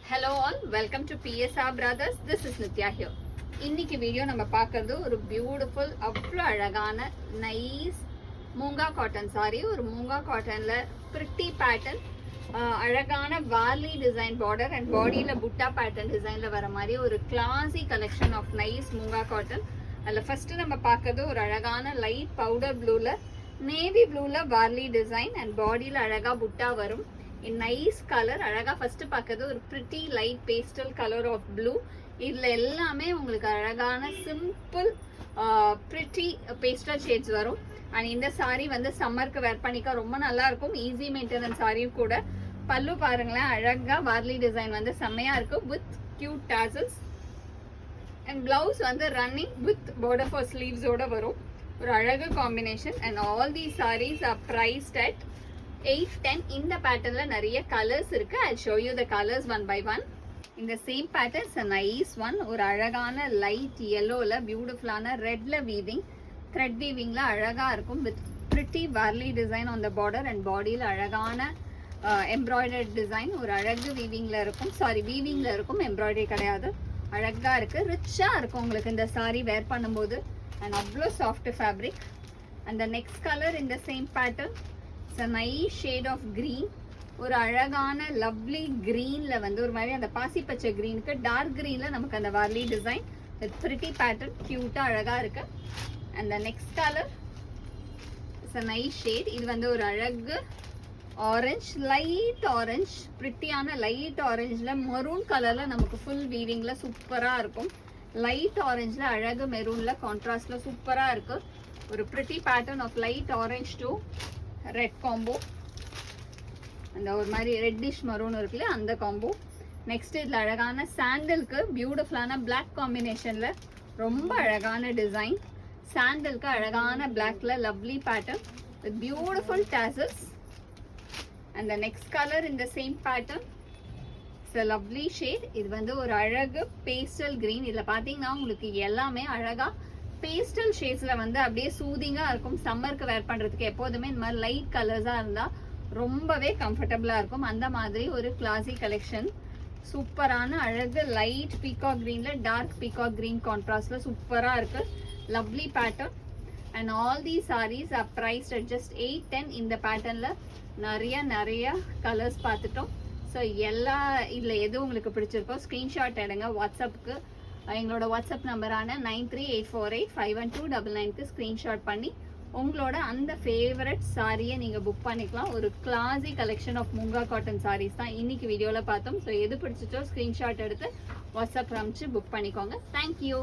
Hello all, welcome to PSR Brothers. This is Nitya here. இன்னைக்கு video நம்ம பார்க்கறது ஒரு பியூட்டிஃபுல் அவ்வளோ அழகான நைஸ் மூங்கா காட்டன் சாரி. ஒரு மூங்கா காட்டன்ல பிரிட்டி பேட்டர்ன், அழகான வார்லி டிசைன் பார்டர் அண்ட் பாடியில புட்டா பேட்டர்ன் டிசைன்ல வர மாதிரி ஒரு classy collection of nice moonga cotton. அதில் ஃபர்ஸ்ட் நம்ம பார்க்கறது ஒரு அழகான லைட் பவுடர் ப்ளூல நேவி ப்ளூல வார்லி டிசைன் அண்ட் பாடியில அழகா புட்டா வரும். நைஸ் கலர், அழகா ஃபர்ஸ்ட் பார்க்கறது ஒரு pretty light pastel colour of blue. இதுல எல்லாமே உங்களுக்கு அழகான சிம்பிள் பிரிட்டி பேஸ்டல் ஷேட்ஸ் வரும். அண்ட் இந்த சாரி வந்து சம்மருக்கு வேர் பண்ணிக்க ரொம்ப நல்லா இருக்கும். ஈஸி மெயின்டெனன்ஸ் சாரியும் கூட. பல்லு பாருங்களேன், அழகா வார்லி டிசைன் வந்து செம்மையா இருக்கும் with cute tassels. And blouse வந்து ரன்னிங் வித் பார்டர் ஃபார் ஸ்லீவ்ஸோட வரும். ஒரு அழகு combination. And all the saris are priced at 810. இந்த பேட்டர்ன்ல நிறைய கலர்ஸ் இருக்கு. I'll show you the colors one by one. இந்த same pattern a nice one. ஒரு அழகான லைட் yellowல பியூட்டிஃபுல்லான ரெட்ல வீவிங், த்ரெட் வீவிங்ல அழகா இருக்கும் with pretty varley design on the border and பாடியில அழகான embroidered design. ஒரு அழகு வீவிங்ல இருக்கும், சாரி வீவிங்ல இருக்கும், எம்ப்ராய்டரி கிடையாது. அழகா இருக்கு, ரிச்சா இருக்கும் உங்களுக்கு இந்த சாரி வேர் பண்ணும்போது. அண்ட் அவ்வளோ soft fabric. And the next color in the same pattern, it's a nice shade of green. ஒரு அழகான லவ்லி கிரீன்ல வந்து ஒரு மாதிரி அந்த பாசி பச்சை கிரீனுக்கு டார்க் கிரீன்ல நமக்கு அந்த Warli design with pretty pattern கியூட்டா அழகா இருக்கு. And the next colour it's a nice shade. இது வந்து ஒரு அழகு ஆரஞ்சு, லைட் ஆரஞ்சு, பிரிட்டியான லைட் ஆரஞ்சுல மெரூன் கலர்ல நமக்கு ஃபுல் வீவிங்ல சூப்பரா இருக்கும். லைட் ஆரஞ்சுல அழகு மெரூன்ல கான்ட்ராஸ்ட்ல சூப்பரா இருக்கு. ஒரு pretty pattern of light orange to red combo. அந்த ஒரு மாதிரி ரெட்டிஷ் மரூன் இருக்குல்ல, அந்த காம்போ. நெக்ஸ்ட் இதுல அழகான சாண்டலுக்கு பியூட்டிஃபுல்லான பிளாக் காம்பினேஷன்ல ரொம்ப அழகான டிசைன். சாண்டலுக்கு அழகான பிளாக்ல lovely pattern with beautiful tassels. And the next colour இந்த same pattern it's a lovely shade. இது வந்து ஒரு அழகு பேஸ்டல் கிரீன். இதுல பாத்தீங்கன்னா உங்களுக்கு எல்லாமே அழகா பேஸ்டல் ஷேட்ஸ்ல வந்து அப்படியே சூதிங்கா இருக்கும். சம்மருக்கு வேர் பண்றதுக்கு எப்போதுமே இந்த மாதிரி லைட் கலர்ஸா இருந்தா ரொம்பவே கம்ஃபர்டபுளா இருக்கும். அந்த மாதிரி ஒரு கிளாசி கலெக்ஷன். சூப்பரான அழகு லைட் பீகாக் கிரீன்ல டார்க் பீகாக் கிரீன் கான்ட்ராஸ்ட்ல சூப்பரா இருக்கு. Lovely pattern. And all the saris are priced at just 810. இந்த பேட்டர்ன்ல நிறைய கலர்ஸ் பார்த்துட்டோம். ஸோ எல்லா இதில் எது உங்களுக்கு பிடிச்சிருக்கோ ஸ்க்ரீன்ஷாட் எடுங்க. வாட்ஸ்அப்புக்கு எங்களோட வாட்ஸ்அப் நம்பரான 9384851299க்கு ஸ்க்ரீன்ஷாட் பண்ணி உங்களோட அந்த ஃபேவரட் சாரியை நீங்கள் புக் பண்ணிக்கலாம். ஒரு classy collection of moonga cotton saris தான் இன்னைக்கு வீடியோவில் பார்த்தோம். ஸோ எது பிடிச்சிச்சோ ஸ்க்ரீன்ஷாட் எடுத்து வாட்ஸ்அப் அனுப்பிச்சு புக் பண்ணிக்கோங்க. தேங்க்யூ.